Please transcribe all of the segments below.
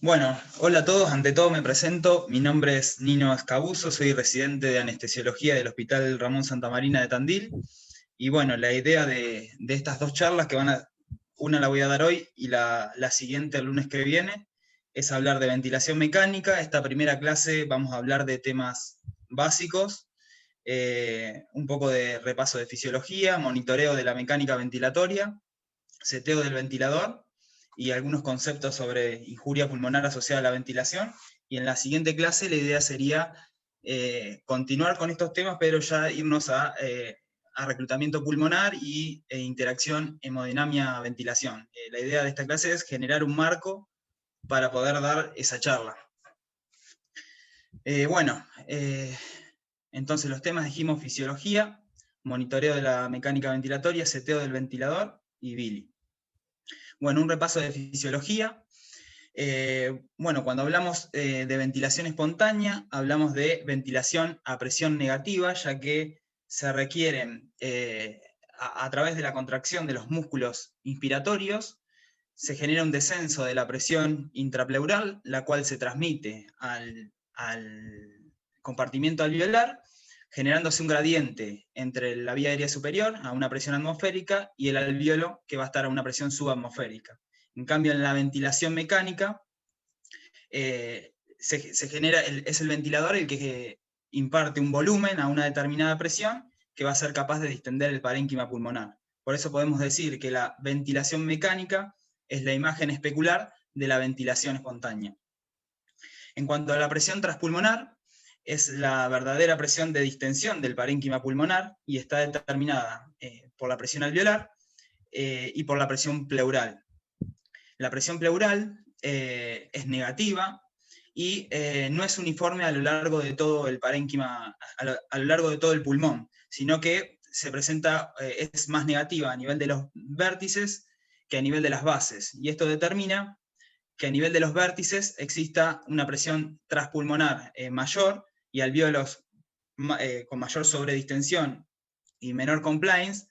Bueno, hola a todos, ante todo me presento, mi nombre es Nino Escabuso, soy residente de anestesiología del Hospital Ramón Santa Marina de Tandil, y bueno, la idea de estas dos charlas una la voy a dar hoy y la siguiente el lunes que viene, es hablar de ventilación mecánica. Esta primera clase vamos a hablar de temas básicos, un poco de repaso de fisiología, monitoreo de la mecánica ventilatoria, seteo del ventilador y algunos conceptos sobre injuria pulmonar asociada a la ventilación. Y en la siguiente clase la idea sería continuar con estos temas, pero ya irnos a reclutamiento pulmonar e interacción hemodinamia-ventilación. La idea de esta clase es generar un marco para poder dar esa charla. Bueno, entonces los temas dijimos fisiología, monitoreo de la mecánica ventilatoria, seteo del ventilador y Billy. Bueno, un repaso de fisiología. Bueno, cuando hablamos de ventilación espontánea, hablamos de ventilación a presión negativa, ya que se requieren, a través de la contracción de los músculos inspiratorios, se genera un descenso de la presión intrapleural, la cual se transmite al compartimiento alveolar, generándose un gradiente entre la vía aérea superior a una presión atmosférica y el alveolo, que va a estar a una presión subatmosférica. En cambio, en la ventilación mecánica, se genera, es el ventilador el que imparte un volumen a una determinada presión que va a ser capaz de distender el parénquima pulmonar. Por eso podemos decir que la ventilación mecánica es la imagen especular de la ventilación espontánea. En cuanto a la presión transpulmonar, es la verdadera presión de distensión del parénquima pulmonar y está determinada por la presión alveolar y por la presión pleural. La presión pleural es negativa y no es uniforme a lo largo de todo el parénquima, a lo largo de todo el pulmón, sino que se presenta, es más negativa a nivel de los vértices que a nivel de las bases. Y esto determina que a nivel de los vértices exista una presión transpulmonar mayor y alvéolos con mayor sobredistensión y menor compliance,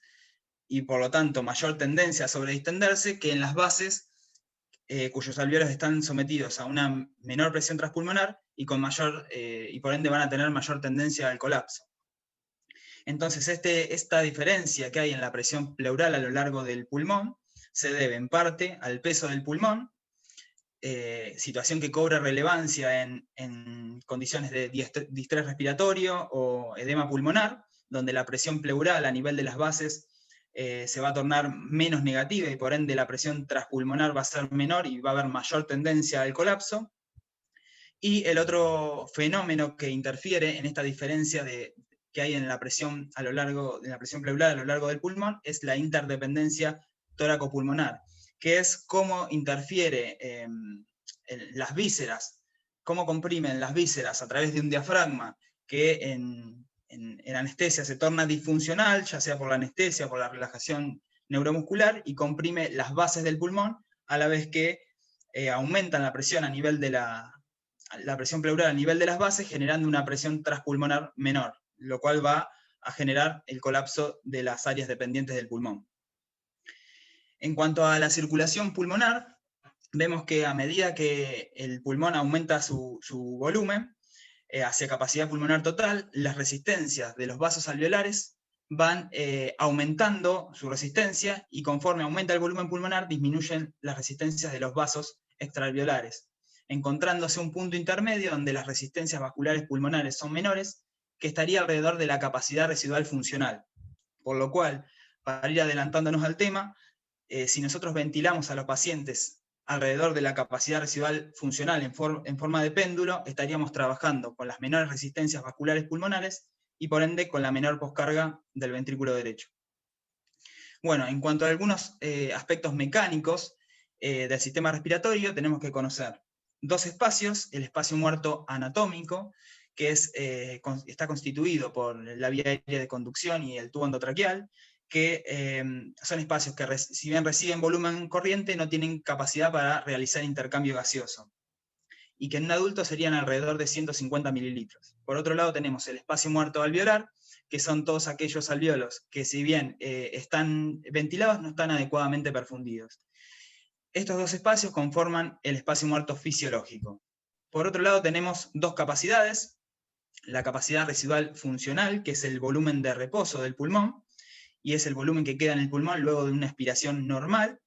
y por lo tanto mayor tendencia a sobredistenderse, que en las bases cuyos alvéolos están sometidos a una menor presión transpulmonar y por ende van a tener mayor tendencia al colapso. Entonces, esta diferencia que hay en la presión pleural a lo largo del pulmón se debe en parte al peso del pulmón, situación que cobra relevancia en condiciones de distrés respiratorio o edema pulmonar, donde la presión pleural a nivel de las bases se va a tornar menos negativa y por ende la presión transpulmonar va a ser menor y va a haber mayor tendencia al colapso. Y el otro fenómeno que interfiere en esta diferencia que hay en la presión de la presión pleural a lo largo del pulmón es la interdependencia tóraco-pulmonar, que es cómo interfiere las vísceras, cómo comprimen las vísceras a través de un diafragma que en anestesia se torna disfuncional, ya sea por la anestesia o por la relajación neuromuscular, y comprime las bases del pulmón, a la vez que aumentan la presión a nivel de la presión pleural a nivel de las bases, generando una presión transpulmonar menor, lo cual va a generar el colapso de las áreas dependientes del pulmón. En cuanto a la circulación pulmonar, vemos que a medida que el pulmón aumenta su volumen hacia capacidad pulmonar total, las resistencias de los vasos alveolares van aumentando su resistencia, y conforme aumenta el volumen pulmonar disminuyen las resistencias de los vasos extraalveolares, encontrándose un punto intermedio donde las resistencias vasculares pulmonares son menores, que estaría alrededor de la capacidad residual funcional. Por lo cual, para ir adelantándonos al tema, si nosotros ventilamos a los pacientes alrededor de la capacidad residual funcional en forma de péndulo, estaríamos trabajando con las menores resistencias vasculares pulmonares y por ende con la menor poscarga del ventrículo derecho. Bueno, en cuanto a algunos aspectos mecánicos del sistema respiratorio, tenemos que conocer dos espacios: el espacio muerto anatómico, que está constituido por la vía aérea de conducción y el tubo endotraqueal, que son espacios que, si bien reciben volumen corriente, no tienen capacidad para realizar intercambio gaseoso, y que en un adulto serían alrededor de 150 mililitros. Por otro lado tenemos el espacio muerto alveolar, que son todos aquellos alvéolos que, si bien están ventilados, no están adecuadamente perfundidos. Estos dos espacios conforman el espacio muerto fisiológico. Por otro lado tenemos dos capacidades, la capacidad residual funcional, que es el volumen de reposo del pulmón, y es el volumen que queda en el pulmón luego de una expiración normal,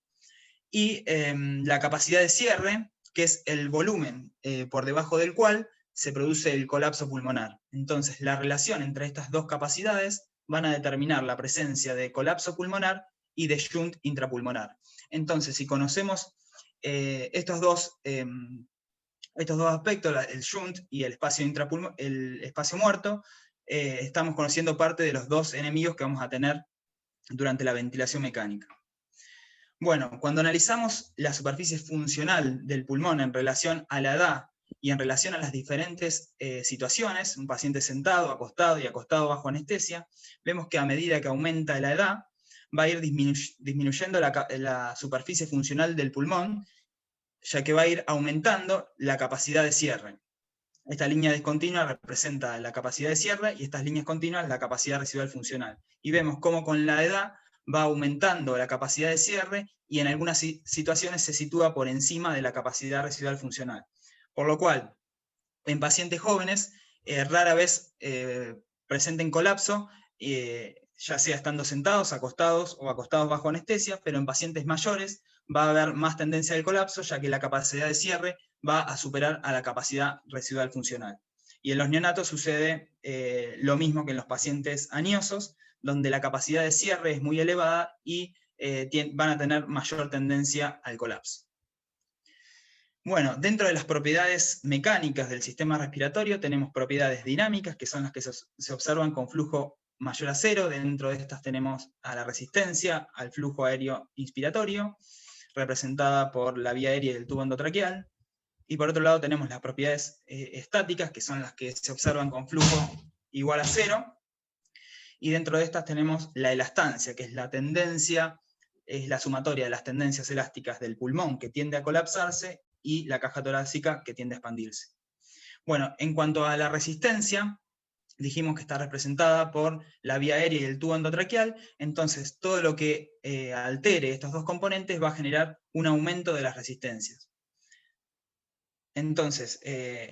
y la capacidad de cierre, que es el volumen por debajo del cual se produce el colapso pulmonar. Entonces, la relación entre estas dos capacidades van a determinar la presencia de colapso pulmonar y de shunt intrapulmonar. Entonces, si conocemos estos dos aspectos, el shunt y el espacio muerto, estamos conociendo parte de los dos enemigos que vamos a tener durante la ventilación mecánica. Bueno, cuando analizamos la superficie funcional del pulmón en relación a la edad y en relación a las diferentes situaciones, un paciente sentado, acostado y acostado bajo anestesia, vemos que a medida que aumenta la edad, va a ir disminuyendo la superficie funcional del pulmón, ya que va a ir aumentando la capacidad de cierre. Esta línea discontinua representa la capacidad de cierre y estas líneas continuas la capacidad residual funcional. Y vemos cómo con la edad va aumentando la capacidad de cierre y en algunas situaciones se sitúa por encima de la capacidad residual funcional. Por lo cual, en pacientes jóvenes rara vez presenten colapso, ya sea estando sentados, acostados o acostados bajo anestesia, pero en pacientes mayores va a haber más tendencia al colapso, ya que la capacidad de cierre va a superar a la capacidad residual funcional. Y en los neonatos sucede lo mismo que en los pacientes añosos, donde la capacidad de cierre es muy elevada y van a tener mayor tendencia al colapso. Bueno, dentro de las propiedades mecánicas del sistema respiratorio tenemos propiedades dinámicas, que son las que se observan con flujo mayor a cero. Dentro de estas tenemos a la resistencia, al flujo aéreo inspiratorio, representada por la vía aérea del tubo endotraqueal. Y por otro lado tenemos las propiedades estáticas, que son las que se observan con flujo igual a cero. Y dentro de estas tenemos la elastancia, que es la tendencia, es la sumatoria de las tendencias elásticas del pulmón, que tiende a colapsarse, y la caja torácica, que tiende a expandirse. Bueno, en cuanto a la resistencia, dijimos que está representada por la vía aérea y el tubo endotraqueal, entonces todo lo que altere estos dos componentes va a generar un aumento de las resistencias. Entonces,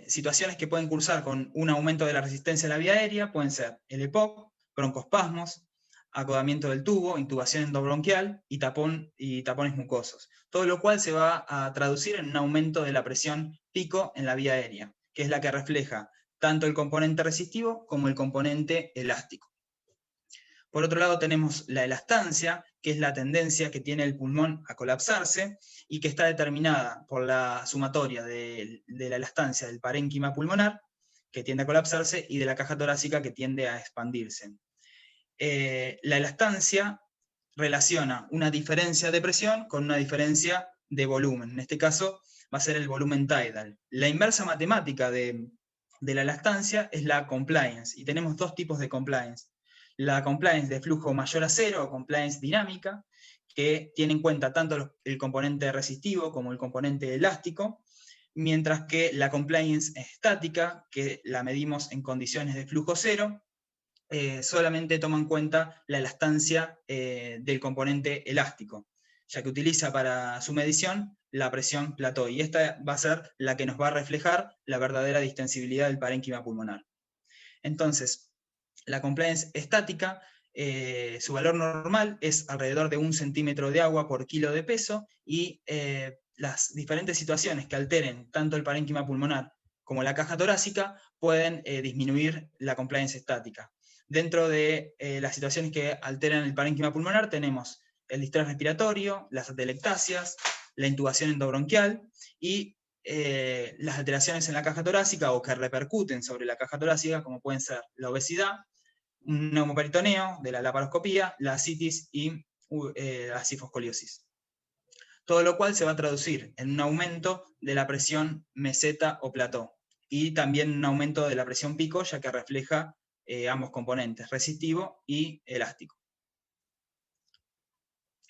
situaciones que pueden cursar con un aumento de la resistencia a la vía aérea pueden ser el EPOC, broncoespasmos, acodamiento del tubo, intubación endobronquial y tapones mucosos. Todo lo cual se va a traducir en un aumento de la presión pico en la vía aérea, que es la que refleja tanto el componente resistivo como el componente elástico. Por otro lado tenemos la elastancia, que es la tendencia que tiene el pulmón a colapsarse y que está determinada por la sumatoria de la elastancia del parénquima pulmonar, que tiende a colapsarse, y de la caja torácica, que tiende a expandirse. La elastancia relaciona una diferencia de presión con una diferencia de volumen. En este caso va a ser el volumen tidal. La inversa matemática de la elastancia es la compliance, y tenemos dos tipos de compliance. La compliance de flujo mayor a cero, o compliance dinámica, que tiene en cuenta tanto el componente resistivo como el componente elástico, mientras que la compliance estática, que la medimos en condiciones de flujo cero, solamente toma en cuenta la elastancia del componente elástico, ya que utiliza para su medición la presión plató, y esta va a ser la que nos va a reflejar la verdadera distensibilidad del parénquima pulmonar. Entonces, la compliance estática, su valor normal es alrededor de 1 centímetro de agua por kilo de peso, y las diferentes situaciones que alteren tanto el parénquima pulmonar como la caja torácica pueden disminuir la compliance estática. Dentro de las situaciones que alteran el parénquima pulmonar tenemos el distrés respiratorio, las atelectasias, la intubación endobronquial y las alteraciones en la caja torácica o que repercuten sobre la caja torácica, como pueden ser la obesidad, un neumoperitoneo de la laparoscopía, la ascitis y la cifoscoliosis. Todo lo cual se va a traducir en un aumento de la presión meseta o plató, y también un aumento de la presión pico, ya que refleja ambos componentes, resistivo y elástico.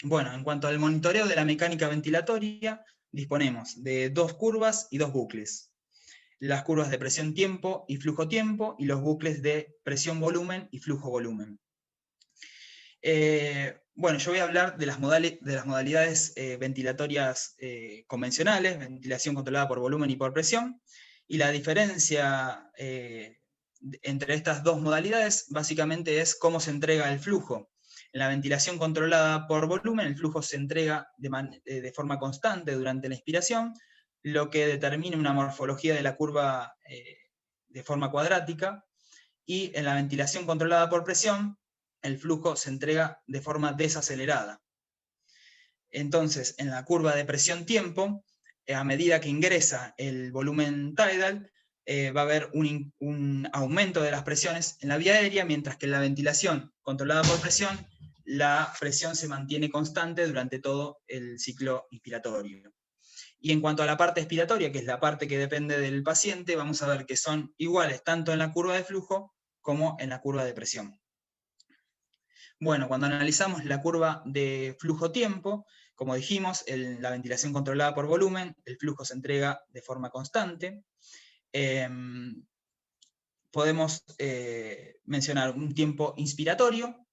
Bueno, en cuanto al monitoreo de la mecánica ventilatoria, disponemos de dos curvas y dos bucles. Las curvas de presión-tiempo y flujo-tiempo, y los bucles de presión-volumen y flujo-volumen. Bueno, yo voy a hablar de las modalidades ventilatorias convencionales, ventilación controlada por volumen y por presión, y la diferencia entre estas dos modalidades básicamente es cómo se entrega el flujo. En la ventilación controlada por volumen, el flujo se entrega de forma constante durante la inspiración, lo que determina una morfología de la curva de forma cuadrática, y en la ventilación controlada por presión, el flujo se entrega de forma desacelerada. Entonces, en la curva de presión-tiempo, a medida que ingresa el volumen tidal, va a haber un aumento de las presiones en la vía aérea, mientras que en la ventilación controlada por presión, la presión se mantiene constante durante todo el ciclo inspiratorio. Y en cuanto a la parte expiratoria, que es la parte que depende del paciente, vamos a ver que son iguales tanto en la curva de flujo como en la curva de presión. Bueno, cuando analizamos la curva de flujo-tiempo, como dijimos, en la ventilación controlada por volumen, el flujo se entrega de forma constante. Podemos mencionar un tiempo inspiratorio,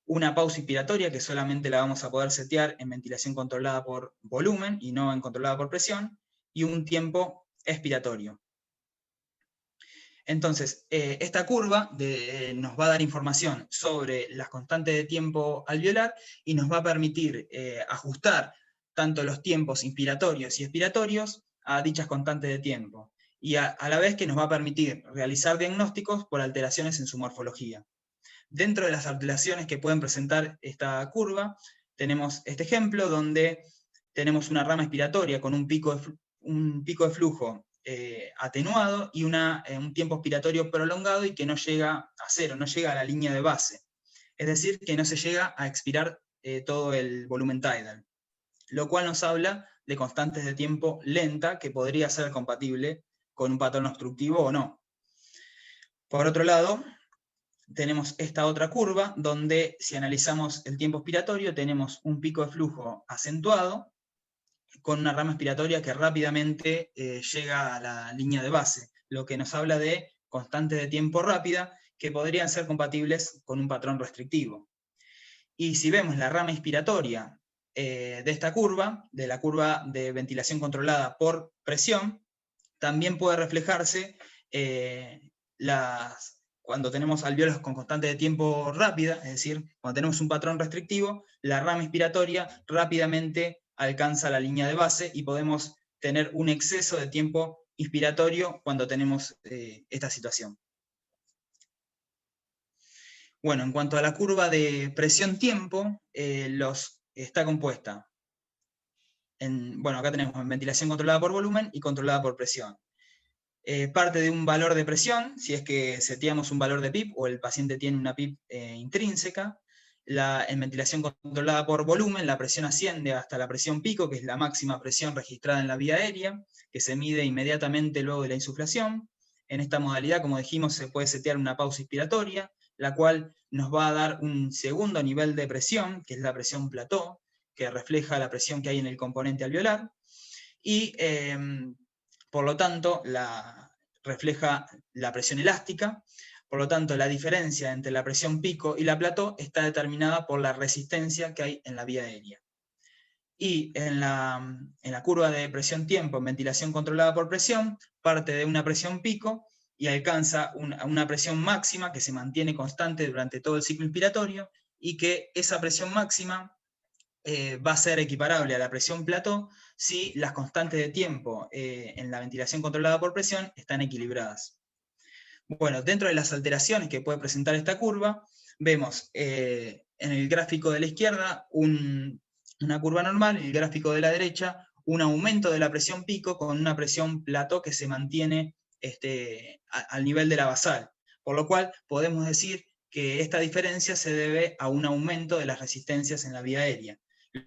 una pausa inspiratoria que solamente la vamos a poder setear en ventilación controlada por volumen y no en controlada por presión, y un tiempo expiratorio. Entonces, esta curva nos va a dar información sobre las constantes de tiempo alveolar y nos va a permitir ajustar tanto los tiempos inspiratorios y expiratorios a dichas constantes de tiempo. Y a la vez que nos va a permitir realizar diagnósticos por alteraciones en su morfología. Dentro de las alteraciones que pueden presentar esta curva, tenemos este ejemplo donde tenemos una rama expiratoria con un pico de flujo atenuado y un tiempo expiratorio prolongado y que no llega a cero, no llega a la línea de base. Es decir, que no se llega a expirar todo el volumen tidal. Lo cual nos habla de constantes de tiempo lenta que podría ser compatible con un patrón obstructivo o no. Por otro lado, tenemos esta otra curva donde si analizamos el tiempo expiratorio tenemos un pico de flujo acentuado con una rama expiratoria que rápidamente llega a la línea de base, lo que nos habla de constantes de tiempo rápida que podrían ser compatibles con un patrón restrictivo. Y si vemos la rama inspiratoria de esta curva, de la curva de ventilación controlada por presión, también puede reflejarse cuando tenemos alvéolos con constante de tiempo rápida, es decir, cuando tenemos un patrón restrictivo, la rama inspiratoria rápidamente alcanza la línea de base y podemos tener un exceso de tiempo inspiratorio cuando tenemos esta situación. Bueno, en cuanto a la curva de presión-tiempo, está compuesta bueno, acá tenemos ventilación controlada por volumen y controlada por presión. Parte de un valor de presión, si es que seteamos un valor de PIP o el paciente tiene una PIP intrínseca. En ventilación controlada por volumen, la presión asciende hasta la presión pico, que es la máxima presión registrada en la vía aérea, que se mide inmediatamente luego de la insuflación. En esta modalidad, como dijimos, se puede setear una pausa inspiratoria, la cual nos va a dar un segundo nivel de presión, que es la presión plató, que refleja la presión que hay en el componente alveolar. Y por lo tanto, refleja la presión elástica. Por lo tanto, la diferencia entre la presión pico y la plató está determinada por la resistencia que hay en la vía aérea. Y en la curva de presión-tiempo en ventilación controlada por presión, parte de una presión pico y alcanza una presión máxima que se mantiene constante durante todo el ciclo inspiratorio, y que esa presión máxima va a ser equiparable a la presión plató si las constantes de tiempo en la ventilación controlada por presión están equilibradas. Bueno, dentro de las alteraciones que puede presentar esta curva, vemos en el gráfico de la izquierda una curva normal, en el gráfico de la derecha un aumento de la presión pico con una presión plató que se mantiene al nivel de la basal, por lo cual podemos decir que esta diferencia se debe a un aumento de las resistencias en la vía aérea,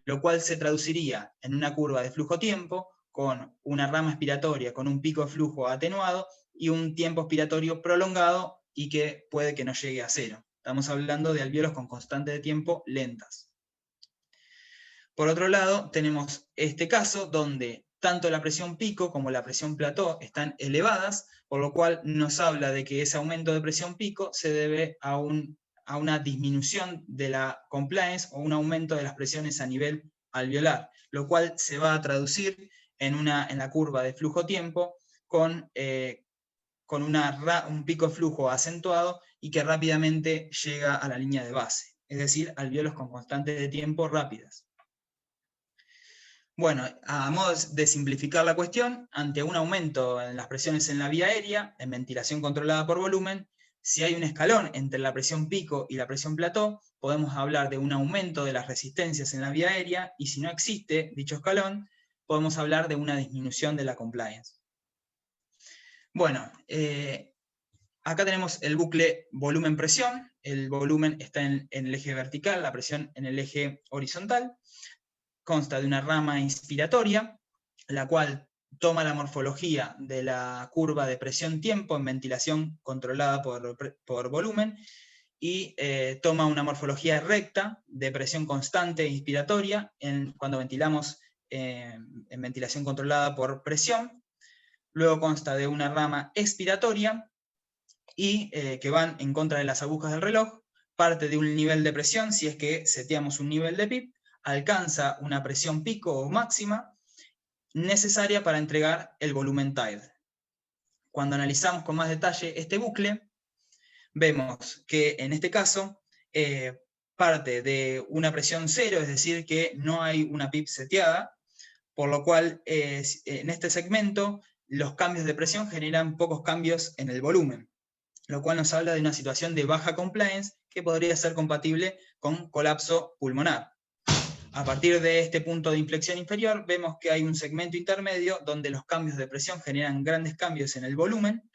lo cual se traduciría en una curva de flujo-tiempo con una rama expiratoria con un pico de flujo atenuado y un tiempo expiratorio prolongado y que puede que no llegue a cero. Estamos hablando de alvéolos con constantes de tiempo lentas. Por otro lado, tenemos este caso donde tanto la presión pico como la presión plató están elevadas, por lo cual nos habla de que ese aumento de presión pico se debe a a una disminución de la compliance o un aumento de las presiones a nivel alveolar, lo cual se va a traducir en la curva de flujo-tiempo con un pico de flujo acentuado y que rápidamente llega a la línea de base, es decir, alvéolos con constantes de tiempo rápidas. Bueno, a modo de simplificar la cuestión, ante un aumento en las presiones en la vía aérea, en ventilación controlada por volumen, si hay un escalón entre la presión pico y la presión plató, podemos hablar de un aumento de las resistencias en la vía aérea, y si no existe dicho escalón, podemos hablar de una disminución de la compliance. Bueno, acá tenemos el bucle volumen-presión. El volumen está en el eje vertical, la presión en el eje horizontal. Consta de una rama inspiratoria, la cual toma la morfología de la curva de presión-tiempo en ventilación controlada por volumen, y toma una morfología recta de presión constante inspiratoria cuando ventilamos en ventilación controlada por presión. Luego consta de una rama expiratoria, y que van en contra de las agujas del reloj, parte de un nivel de presión, si es que seteamos un nivel de PIP, alcanza una presión pico o máxima necesaria para entregar el volumen TIDE. Cuando analizamos con más detalle este bucle, vemos que en este caso parte de una presión cero, es decir, que no hay una PIP seteada, por lo cual en este segmento los cambios de presión generan pocos cambios en el volumen, lo cual nos habla de una situación de baja compliance que podría ser compatible con colapso pulmonar. A partir de este punto de inflexión inferior, vemos que hay un segmento intermedio donde los cambios de presión generan grandes cambios en el volumen,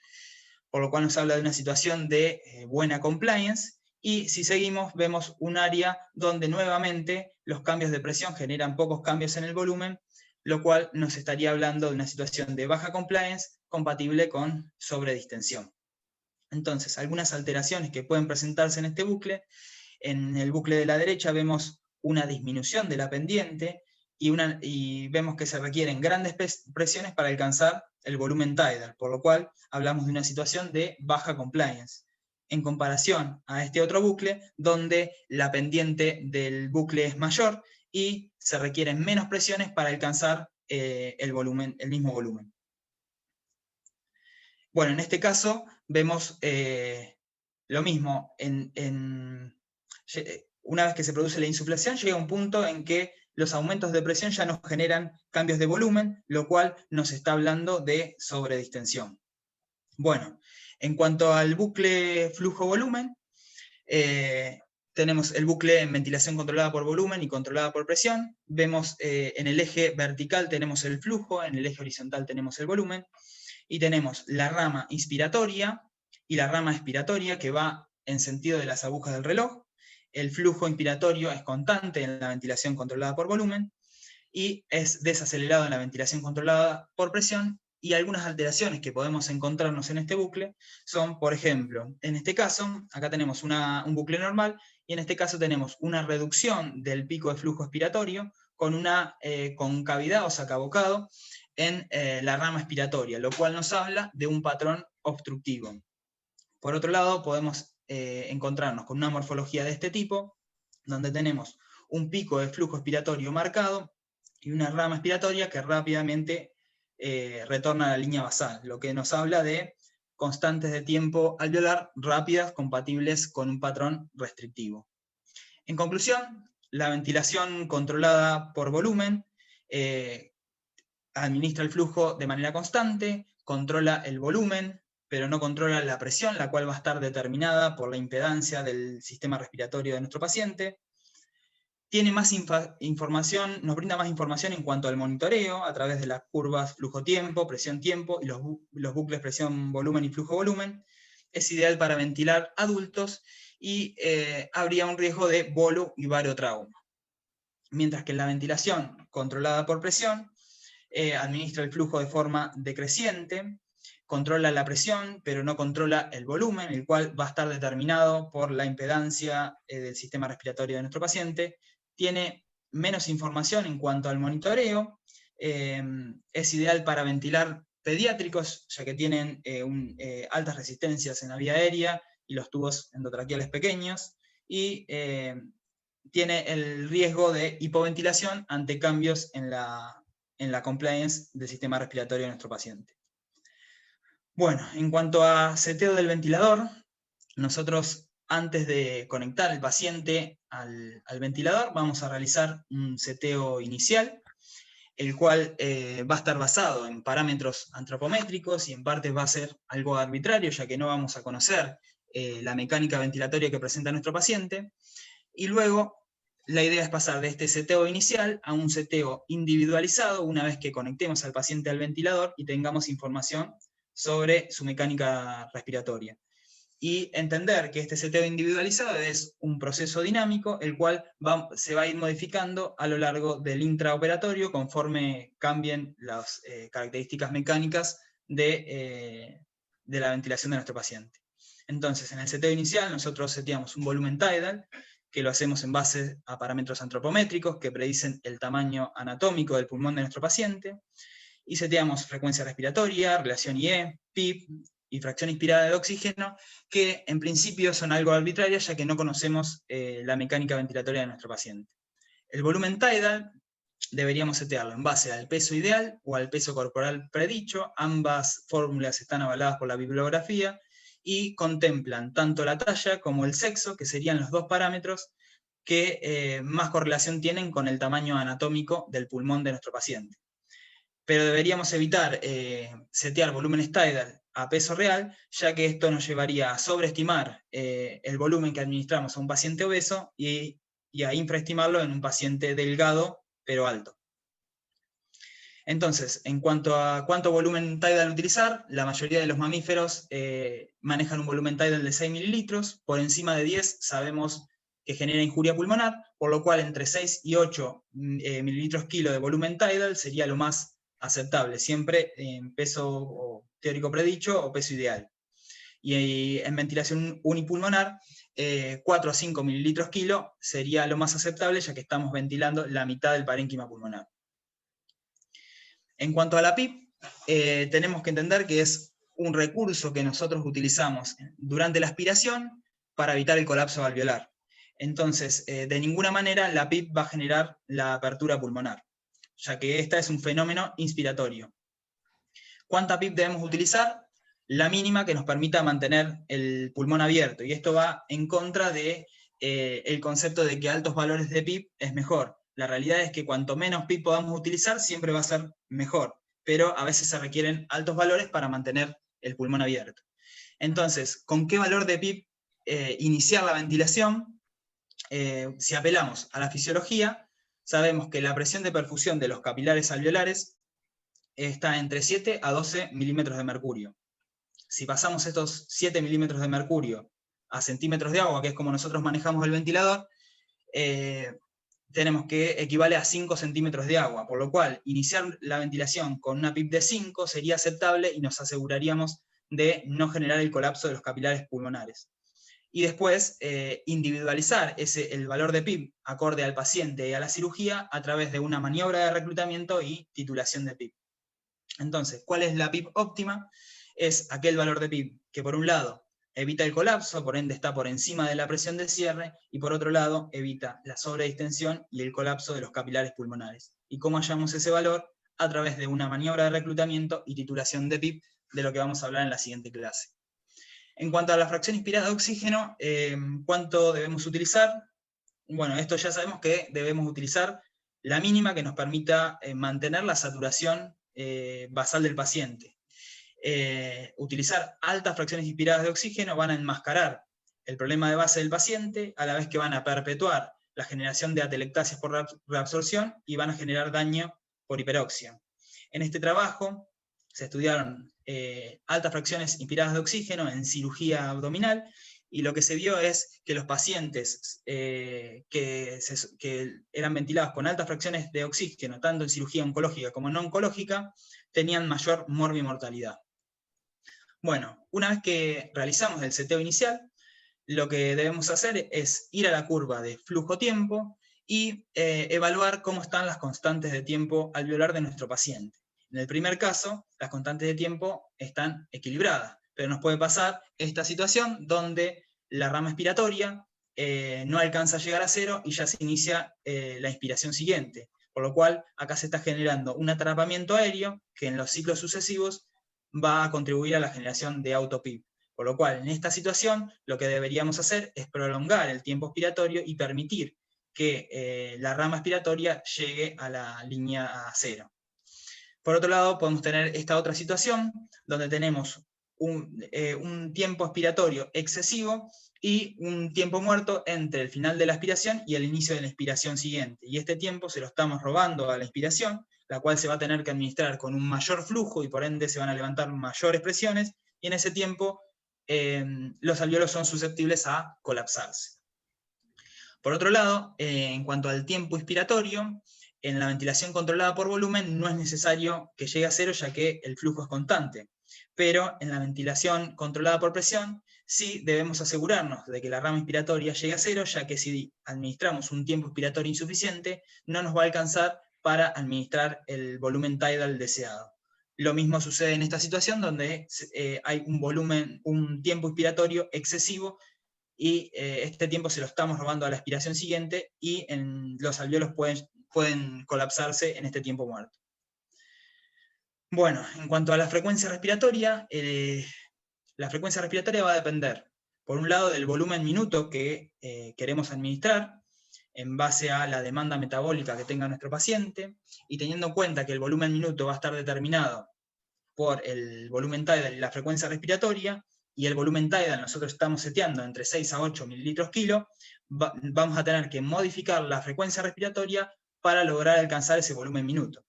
por lo cual nos habla de una situación de buena compliance, y si seguimos vemos un área donde nuevamente los cambios de presión generan pocos cambios en el volumen, lo cual nos estaría hablando de una situación de baja compliance compatible con sobredistensión. Entonces, algunas alteraciones que pueden presentarse en este bucle: en el bucle de la derecha vemos una disminución de la pendiente, y vemos que se requieren grandes presiones para alcanzar el volumen tidal, por lo cual hablamos de una situación de baja compliance, en comparación a este otro bucle, donde la pendiente del bucle es mayor y se requieren menos presiones para alcanzar el mismo volumen. Bueno, en este caso vemos lo mismo. Una vez que se produce la insuflación, llega un punto en que los aumentos de presión ya nos generan cambios de volumen, lo cual nos está hablando de sobredistensión. Bueno, en cuanto al bucle flujo-volumen, tenemos el bucle en ventilación controlada por volumen y controlada por presión. Vemos en el eje vertical tenemos el flujo, en el eje horizontal tenemos el volumen, y tenemos la rama inspiratoria y la rama expiratoria, que va en sentido de las agujas del reloj. El flujo inspiratorio es constante en la ventilación controlada por volumen y es desacelerado en la ventilación controlada por presión. Y algunas alteraciones que podemos encontrarnos en este bucle son, por ejemplo, en este caso, acá tenemos un bucle normal, y en este caso tenemos una reducción del pico de flujo expiratorio con una concavidad o sacabocado en la rama expiratoria, lo cual nos habla de un patrón obstructivo. Por otro lado, podemos encontrarnos con una morfología de este tipo, donde tenemos un pico de flujo expiratorio marcado y una rama expiratoria que rápidamente retorna a la línea basal, lo que nos habla de constantes de tiempo alveolar rápidas compatibles con un patrón restrictivo. En conclusión, la ventilación controlada por volumen administra el flujo de manera constante, controla el volumen, pero no controla la presión, la cual va a estar determinada por la impedancia del sistema respiratorio de nuestro paciente. Tiene más información, nos brinda más información en cuanto al monitoreo, a través de las curvas flujo-tiempo, presión-tiempo, y los bucles presión-volumen y flujo-volumen. Es ideal para ventilar adultos, y habría un riesgo de bolo y barotrauma. Mientras que en la ventilación controlada por presión, administra el flujo de forma decreciente, controla la presión, pero no controla el volumen, el cual va a estar determinado por la impedancia del sistema respiratorio de nuestro paciente. Tiene menos información en cuanto al monitoreo, es ideal para ventilar pediátricos, ya que tienen altas resistencias en la vía aérea y los tubos endotraqueales pequeños, y tiene el riesgo de hipoventilación ante cambios en la compliance del sistema respiratorio de nuestro paciente. Bueno, en cuanto a seteo del ventilador, nosotros antes de conectar el paciente al ventilador vamos a realizar un seteo inicial, el cual va a estar basado en parámetros antropométricos y en parte va a ser algo arbitrario, ya que no vamos a conocer la mecánica ventilatoria que presenta nuestro paciente. Y luego la idea es pasar de este seteo inicial a un seteo individualizado una vez que conectemos al paciente al ventilador y tengamos información sobre su mecánica respiratoria. Y entender que este seteo individualizado es un proceso dinámico, el cual se va a ir modificando a lo largo del intraoperatorio conforme cambien las características mecánicas de la ventilación de nuestro paciente. Entonces, en el seteo inicial nosotros seteamos un volumen tidal, que lo hacemos en base a parámetros antropométricos que predicen el tamaño anatómico del pulmón de nuestro paciente, y seteamos frecuencia respiratoria, relación IE, PIP y fracción inspirada de oxígeno, que en principio son algo arbitrarias ya que no conocemos la mecánica ventilatoria de nuestro paciente. El volumen tidal deberíamos setearlo en base al peso ideal o al peso corporal predicho. Ambas fórmulas están avaladas por la bibliografía y contemplan tanto la talla como el sexo, que serían los dos parámetros que más correlación tienen con el tamaño anatómico del pulmón de nuestro paciente. Pero deberíamos evitar setear volúmenes tidal a peso real, ya que esto nos llevaría a sobreestimar el volumen que administramos a un paciente obeso y a infraestimarlo en un paciente delgado pero alto. Entonces, en cuanto a cuánto volumen tidal utilizar, la mayoría de los mamíferos manejan un volumen tidal de 6 mililitros, por encima de 10 sabemos que genera injuria pulmonar, por lo cual entre 6 y 8 mililitros kilo de volumen tidal sería lo más aceptable, siempre en peso teórico predicho o peso ideal. Y en ventilación unipulmonar, 4 a 5 mililitros kilo sería lo más aceptable, ya que estamos ventilando la mitad del parénquima pulmonar. En cuanto a la PIP, tenemos que entender que es un recurso que nosotros utilizamos durante la aspiración para evitar el colapso alveolar. Entonces, de ninguna manera la PIP va a generar la apertura pulmonar, ya que esta es un fenómeno inspiratorio. ¿Cuánta PIP debemos utilizar? La mínima que nos permita mantener el pulmón abierto, y esto va en contra de el concepto de que altos valores de PIP es mejor. La realidad es que cuanto menos PIP podamos utilizar, siempre va a ser mejor, pero a veces se requieren altos valores para mantener el pulmón abierto. Entonces, ¿con qué valor de PIP iniciar la ventilación? Si apelamos a la fisiología, sabemos que la presión de perfusión de los capilares alveolares está entre 7 a 12 milímetros de mercurio. Si pasamos estos 7 milímetros de mercurio a centímetros de agua, que es como nosotros manejamos el ventilador, tenemos que equivale a 5 centímetros de agua, por lo cual iniciar la ventilación con una PIP de 5 sería aceptable y nos aseguraríamos de no generar el colapso de los capilares pulmonares. Y después individualizar el valor de PIP acorde al paciente y a la cirugía a través de una maniobra de reclutamiento y titulación de PIP. Entonces, ¿cuál es la PIP óptima? Es aquel valor de PIP que por un lado evita el colapso, por ende está por encima de la presión de cierre, y por otro lado evita la sobredistensión y el colapso de los capilares pulmonares. ¿Y cómo hallamos ese valor? A través de una maniobra de reclutamiento y titulación de PIP, de lo que vamos a hablar en la siguiente clase. En cuanto a la fracción inspirada de oxígeno, ¿cuánto debemos utilizar? Bueno, esto ya sabemos que debemos utilizar la mínima que nos permita mantener la saturación basal del paciente. Utilizar altas fracciones inspiradas de oxígeno van a enmascarar el problema de base del paciente, a la vez que van a perpetuar la generación de atelectasias por reabsorción y van a generar daño por hiperoxia. En este trabajo se estudiaron altas fracciones inspiradas de oxígeno en cirugía abdominal, y lo que se vio es que los pacientes que eran ventilados con altas fracciones de oxígeno, tanto en cirugía oncológica como no oncológica, tenían mayor morbimortalidad. Bueno, una vez que realizamos el seteo inicial, lo que debemos hacer es ir a la curva de flujo-tiempo y evaluar cómo están las constantes de tiempo alveolar de nuestro paciente. En el primer caso, las constantes de tiempo están equilibradas, pero nos puede pasar esta situación donde la rama expiratoria no alcanza a llegar a cero y ya se inicia la inspiración siguiente. Por lo cual, acá se está generando un atrapamiento aéreo que en los ciclos sucesivos va a contribuir a la generación de autopip. Por lo cual, en esta situación, lo que deberíamos hacer es prolongar el tiempo expiratorio y permitir que la rama expiratoria llegue a la línea a cero. Por otro lado, podemos tener esta otra situación, donde tenemos un tiempo expiratorio excesivo y un tiempo muerto entre el final de la expiración y el inicio de la expiración siguiente. Y este tiempo se lo estamos robando a la expiración, la cual se va a tener que administrar con un mayor flujo y por ende se van a levantar mayores presiones, y en ese tiempo los alvéolos son susceptibles a colapsarse. Por otro lado, en cuanto al tiempo inspiratorio, en la ventilación controlada por volumen no es necesario que llegue a cero, ya que el flujo es constante. Pero en la ventilación controlada por presión, sí debemos asegurarnos de que la rama inspiratoria llegue a cero, ya que si administramos un tiempo inspiratorio insuficiente, no nos va a alcanzar para administrar el volumen tidal deseado. Lo mismo sucede en esta situación, donde hay un tiempo inspiratorio excesivo, y este tiempo se lo estamos robando a la expiración siguiente, y los alvéolos pueden colapsarse en este tiempo muerto. Bueno, en cuanto a la frecuencia respiratoria va a depender, por un lado, del volumen minuto que queremos administrar, en base a la demanda metabólica que tenga nuestro paciente, y teniendo en cuenta que el volumen minuto va a estar determinado por el volumen tidal y la frecuencia respiratoria, y el volumen tidal nosotros estamos seteando entre 6 a 8 mililitros kilo, vamos a tener que modificar la frecuencia respiratoria para lograr alcanzar ese volumen minuto.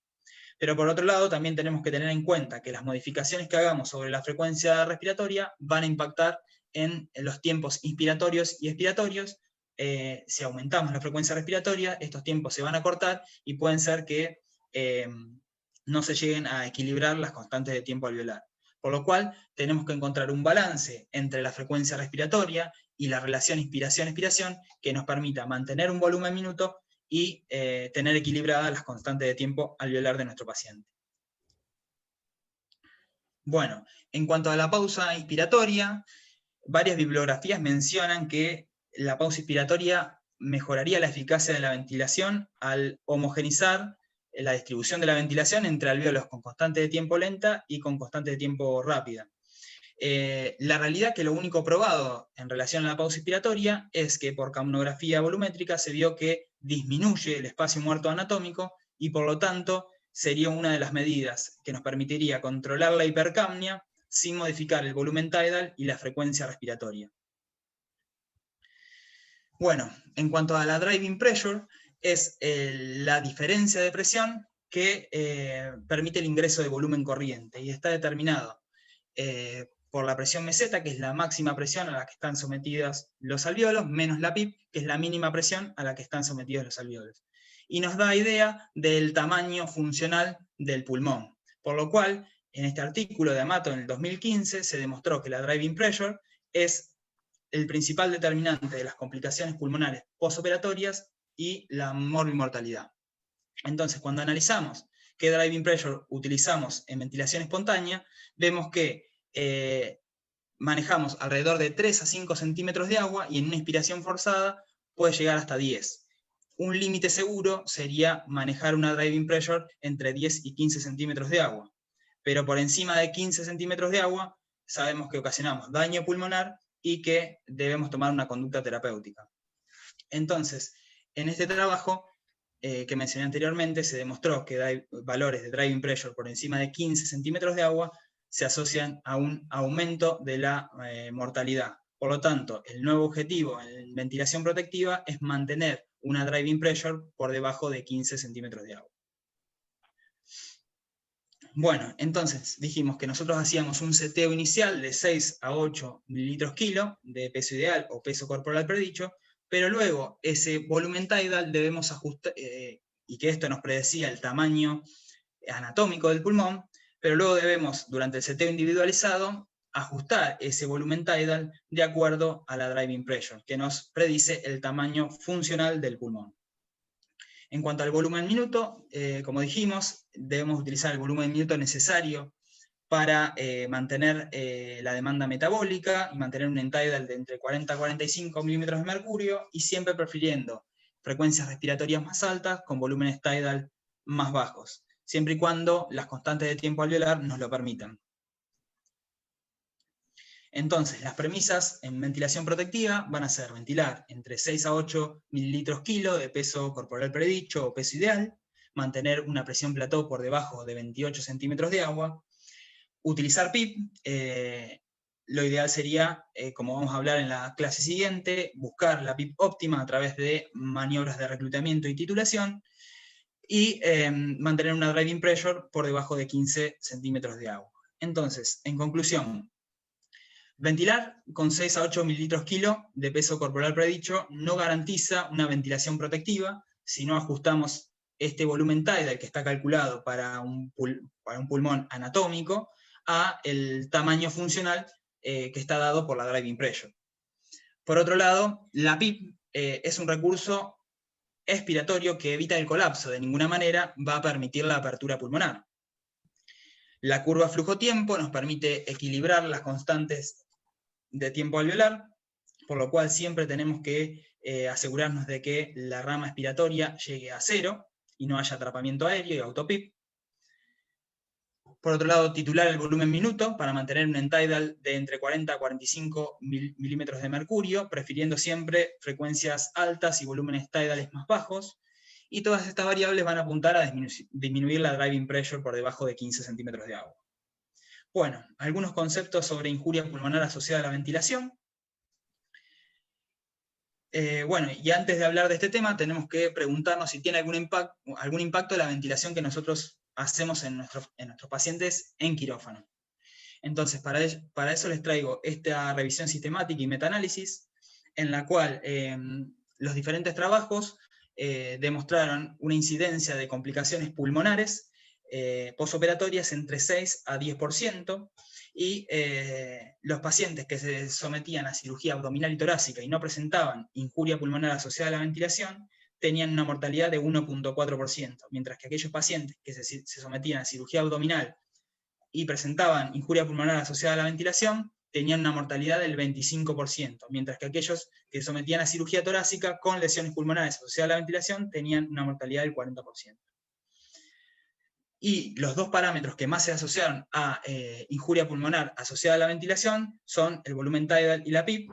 Pero por otro lado, también tenemos que tener en cuenta que las modificaciones que hagamos sobre la frecuencia respiratoria van a impactar en los tiempos inspiratorios y expiratorios. Si aumentamos la frecuencia respiratoria, estos tiempos se van a cortar y pueden ser que no se lleguen a equilibrar las constantes de tiempo alveolar. Por lo cual, tenemos que encontrar un balance entre la frecuencia respiratoria y la relación inspiración-expiración que nos permita mantener un volumen minuto y tener equilibradas las constantes de tiempo alveolar de nuestro paciente. Bueno, en cuanto a la pausa inspiratoria, varias bibliografías mencionan que la pausa inspiratoria mejoraría la eficacia de la ventilación al homogenizar la distribución de la ventilación entre alvéolos con constante de tiempo lenta y con constante de tiempo rápida. La realidad que lo único probado en relación a la pausa inspiratoria es que por capnografía volumétrica se vio que disminuye el espacio muerto anatómico, y por lo tanto sería una de las medidas que nos permitiría controlar la hipercapnia sin modificar el volumen tidal y la frecuencia respiratoria. Bueno, en cuanto a la driving pressure, es la diferencia de presión que permite el ingreso de volumen corriente, y está determinado por la presión meseta, que es la máxima presión a la que están sometidos los alvéolos, menos la PIP, que es la mínima presión a la que están sometidos los alvéolos. Y nos da idea del tamaño funcional del pulmón. Por lo cual, en este artículo de Amato en el 2015, se demostró que la driving pressure es el principal determinante de las complicaciones pulmonares postoperatorias y la morbimortalidad. Entonces, cuando analizamos qué driving pressure utilizamos en ventilación espontánea, vemos que manejamos alrededor de 3 a 5 centímetros de agua, y en una inspiración forzada puede llegar hasta 10. Un límite seguro sería manejar una driving pressure entre 10 y 15 centímetros de agua. Pero por encima de 15 centímetros de agua sabemos que ocasionamos daño pulmonar y que debemos tomar una conducta terapéutica. Entonces, en este trabajo que mencioné anteriormente, se demostró que valores de driving pressure por encima de 15 centímetros de agua se asocian a un aumento de la mortalidad. Por lo tanto, el nuevo objetivo en ventilación protectiva es mantener una driving pressure por debajo de 15 centímetros de agua. Bueno, entonces dijimos que nosotros hacíamos un seteo inicial de 6 a 8 mililitros kilo de peso ideal o peso corporal predicho, pero luego ese volumen tidal debemos ajustar, y que esto nos predecía el tamaño anatómico del pulmón, pero luego debemos, durante el seteo individualizado, ajustar ese volumen tidal de acuerdo a la driving pressure, que nos predice el tamaño funcional del pulmón. En cuanto al volumen minuto, como dijimos, debemos utilizar el volumen minuto necesario para mantener la demanda metabólica y mantener un end-tidal de entre 40 a 45 milímetros de mercurio, y siempre prefiriendo frecuencias respiratorias más altas con volúmenes tidal más bajos, siempre y cuando las constantes de tiempo alveolar nos lo permitan. Entonces, las premisas en ventilación protectiva van a ser ventilar entre 6 a 8 mililitros kilo de peso corporal predicho o peso ideal, mantener una presión plató por debajo de 28 centímetros de agua, utilizar PIP. Lo ideal sería, como vamos a hablar en la clase siguiente, buscar la PIP óptima a través de maniobras de reclutamiento y titulación, y mantener una driving pressure por debajo de 15 centímetros de agua. Entonces, en conclusión, ventilar con 6 a 8 mililitros kilo de peso corporal predicho no garantiza una ventilación protectiva si no ajustamos este volumen tidal que está calculado para un pulmón anatómico a el tamaño funcional que está dado por la driving pressure. Por otro lado, la PIP es un recurso expiratorio que evita el colapso, de ninguna manera va a permitir la apertura pulmonar. La curva flujo-tiempo nos permite equilibrar las constantes de tiempo alveolar, por lo cual siempre tenemos que asegurarnos de que la rama expiratoria llegue a 0 y no haya atrapamiento aéreo y autopip. Por otro lado, titular el volumen minuto para mantener un end-tidal de entre 40 a 45 milímetros de mercurio, prefiriendo siempre frecuencias altas y volúmenes tidales más bajos, y todas estas variables van a apuntar a disminuir la driving pressure por debajo de 15 centímetros de agua. Bueno, algunos conceptos sobre injuria pulmonar asociada a la ventilación. Bueno, y antes de hablar de este tema, tenemos que preguntarnos si tiene algún impacto la ventilación que nosotros hacemos en nuestros pacientes en quirófano. Entonces, para eso les traigo esta revisión sistemática y metaanálisis, en la cual los diferentes trabajos demostraron una incidencia de complicaciones pulmonares posoperatorias entre 6 a 10%, y los pacientes que se sometían a cirugía abdominal y torácica y no presentaban injuria pulmonar asociada a la ventilación tenían una mortalidad de 1.4%, mientras que aquellos pacientes que se sometían a cirugía abdominal y presentaban injuria pulmonar asociada a la ventilación tenían una mortalidad del 25%, mientras que aquellos que se sometían a cirugía torácica con lesiones pulmonares asociadas a la ventilación tenían una mortalidad del 40%. Y los dos parámetros que más se asociaron a injuria pulmonar asociada a la ventilación son el volumen tidal y la PIP,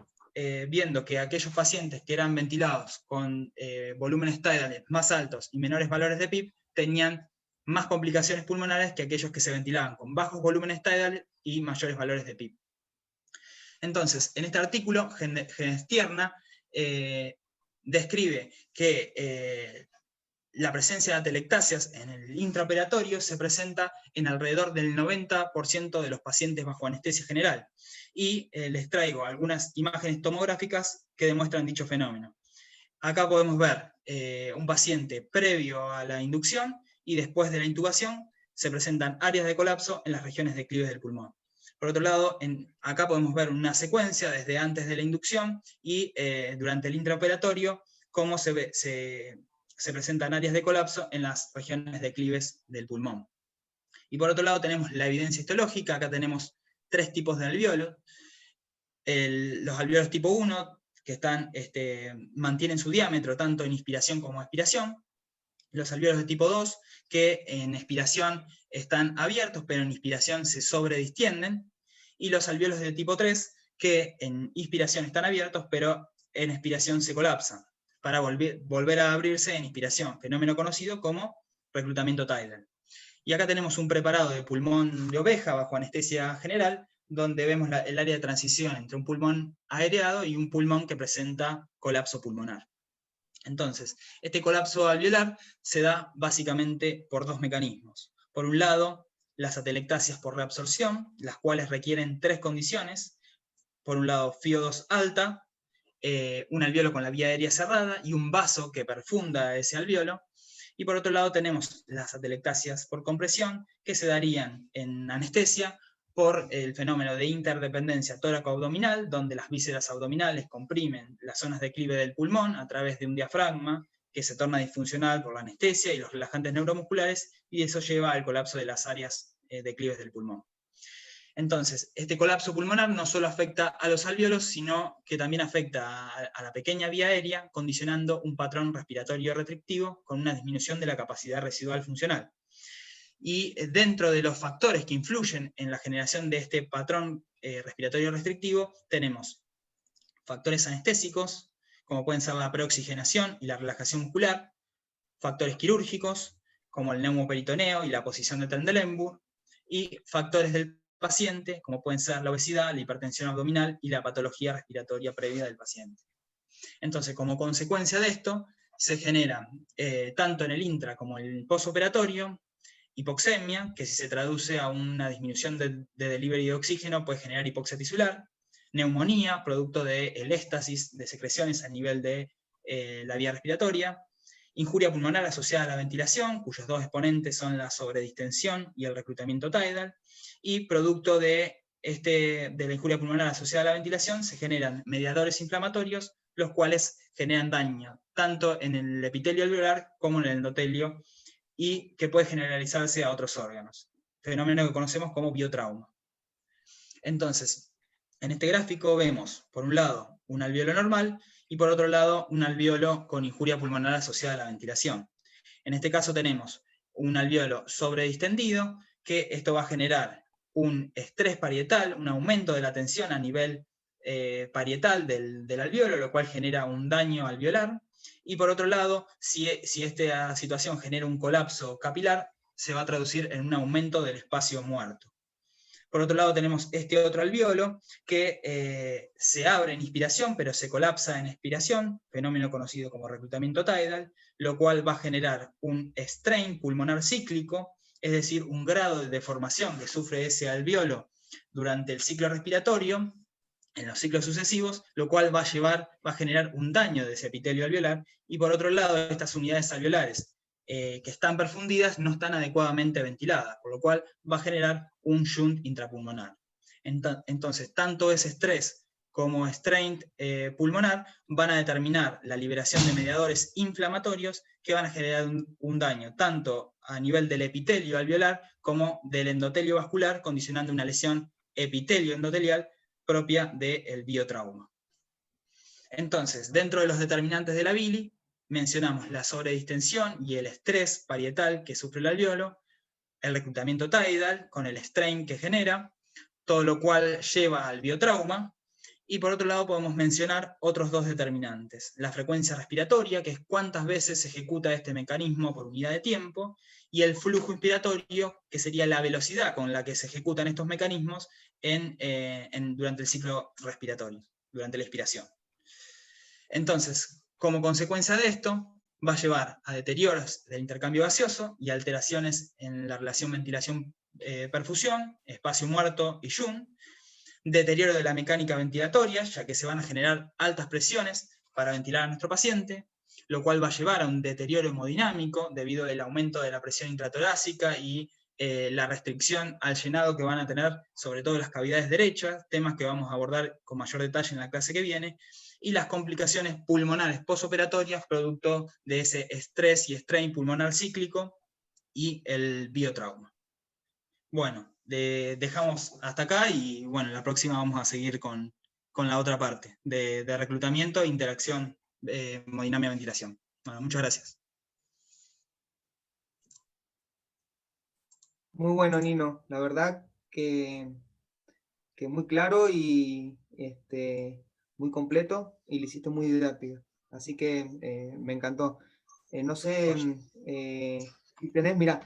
viendo que aquellos pacientes que eran ventilados con volúmenes tidales más altos y menores valores de PIP tenían más complicaciones pulmonares que aquellos que se ventilaban con bajos volúmenes tidales y mayores valores de PIP. Entonces, en este artículo, Genestierna describe que la presencia de atelectasias en el intraoperatorio se presenta en alrededor del 90% de los pacientes bajo anestesia general. Y les traigo algunas imágenes tomográficas que demuestran dicho fenómeno. Acá podemos ver un paciente previo a la inducción y después de la intubación se presentan áreas de colapso en las regiones declives del pulmón. Por otro lado, acá podemos ver una secuencia desde antes de la inducción y durante el intraoperatorio cómo se presentan áreas de colapso en las regiones declives del pulmón. Y por otro lado tenemos la evidencia histológica. Acá tenemos tres tipos de alvéolos. Los alvéolos tipo 1, que mantienen su diámetro tanto en inspiración como expiración. Los alvéolos de tipo 2, que en expiración están abiertos, pero en inspiración se sobredistienden. Y los alvéolos de tipo 3, que en inspiración están abiertos, pero en expiración se colapsan, para volver a abrirse en inspiración, fenómeno conocido como reclutamiento tidal. Y acá tenemos un preparado de pulmón de oveja bajo anestesia general, donde vemos el área de transición entre un pulmón aereado y un pulmón que presenta colapso pulmonar. Entonces, este colapso alveolar se da básicamente por dos mecanismos. Por un lado, las atelectasias por reabsorción, las cuales requieren tres condiciones. Por un lado, FiO2 alta, un alvéolo con la vía aérea cerrada y un vaso que perfunda ese alvéolo. Y por otro lado tenemos las atelectasias por compresión, que se darían en anestesia por el fenómeno de interdependencia tóraco-abdominal, donde las vísceras abdominales comprimen las zonas de declive del pulmón a través de un diafragma que se torna disfuncional por la anestesia y los relajantes neuromusculares, y eso lleva al colapso de las áreas declives del pulmón. Entonces, este colapso pulmonar no solo afecta a los alvéolos, sino que también afecta a la pequeña vía aérea, condicionando un patrón respiratorio restrictivo con una disminución de la capacidad residual funcional. Y dentro de los factores que influyen en la generación de este patrón respiratorio restrictivo, tenemos factores anestésicos, como pueden ser la preoxigenación y la relajación muscular, factores quirúrgicos, como el neumoperitoneo y la posición de Trendelenburg, y factores del paciente, como pueden ser la obesidad, la hipertensión abdominal y la patología respiratoria previa del paciente. Entonces, como consecuencia de esto, se genera, tanto en el intra como en el postoperatorio, hipoxemia, que si se traduce a una disminución de delivery de oxígeno puede generar hipoxia tisular, neumonía, producto del éstasis de secreciones a nivel de la vía respiratoria, injuria pulmonar asociada a la ventilación, cuyos dos exponentes son la sobredistensión y el reclutamiento tidal, y producto de la injuria pulmonar asociada a la ventilación se generan mediadores inflamatorios, los cuales generan daño tanto en el epitelio alveolar como en el endotelio, y que puede generalizarse a otros órganos, fenómeno que conocemos como biotrauma. Entonces, en este gráfico vemos, por un lado, un alvéolo normal, y por otro lado, un alvéolo con injuria pulmonar asociada a la ventilación. En este caso tenemos un alvéolo sobredistendido, que esto va a generar un estrés parietal, un aumento de la tensión a nivel parietal del alvéolo, lo cual genera un daño alveolar. Y por otro lado, si esta situación genera un colapso capilar, se va a traducir en un aumento del espacio muerto. Por otro lado tenemos este otro alvéolo que se abre en inspiración, pero se colapsa en expiración, fenómeno conocido como reclutamiento tidal, lo cual va a generar un strain pulmonar cíclico, es decir, un grado de deformación que sufre ese alvéolo durante el ciclo respiratorio, en los ciclos sucesivos, lo cual va a generar un daño de ese epitelio alveolar, y por otro lado, estas unidades alveolares que están perfundidas no están adecuadamente ventiladas, por lo cual va a generar un shunt intrapulmonar. Entonces, tanto ese estrés como strain pulmonar van a determinar la liberación de mediadores inflamatorios que van a generar un daño tanto a nivel del epitelio alveolar como del endotelio vascular, condicionando una lesión epitelio-endotelial propia del biotrauma. Entonces, dentro de los determinantes de la bili, mencionamos la sobredistensión y el estrés parietal que sufre el alvéolo, el reclutamiento tidal con el strain que genera, todo lo cual lleva al biotrauma, y por otro lado podemos mencionar otros dos determinantes, la frecuencia respiratoria, que es cuántas veces se ejecuta este mecanismo por unidad de tiempo, y el flujo inspiratorio, que sería la velocidad con la que se ejecutan estos mecanismos durante el ciclo respiratorio, durante la expiración. Entonces, como consecuencia de esto, va a llevar a deterioros del intercambio gaseoso y alteraciones en la relación ventilación-perfusión, espacio muerto y shunt, deterioro de la mecánica ventilatoria, ya que se van a generar altas presiones para ventilar a nuestro paciente, lo cual va a llevar a un deterioro hemodinámico debido al aumento de la presión intratorácica y la restricción al llenado que van a tener sobre todo las cavidades derechas, temas que vamos a abordar con mayor detalle en la clase que viene, y las complicaciones pulmonares postoperatorias producto de ese estrés y strain pulmonar cíclico y el biotrauma. Bueno, dejamos hasta acá y bueno, en la próxima vamos a seguir con la otra parte de reclutamiento, interacción, hemodinamia, ventilación. Bueno, muchas gracias. Muy bueno, Nino. La verdad que muy claro y muy completo y lo hiciste muy didáctico. Así que me encantó. No sé, si tenés, mira,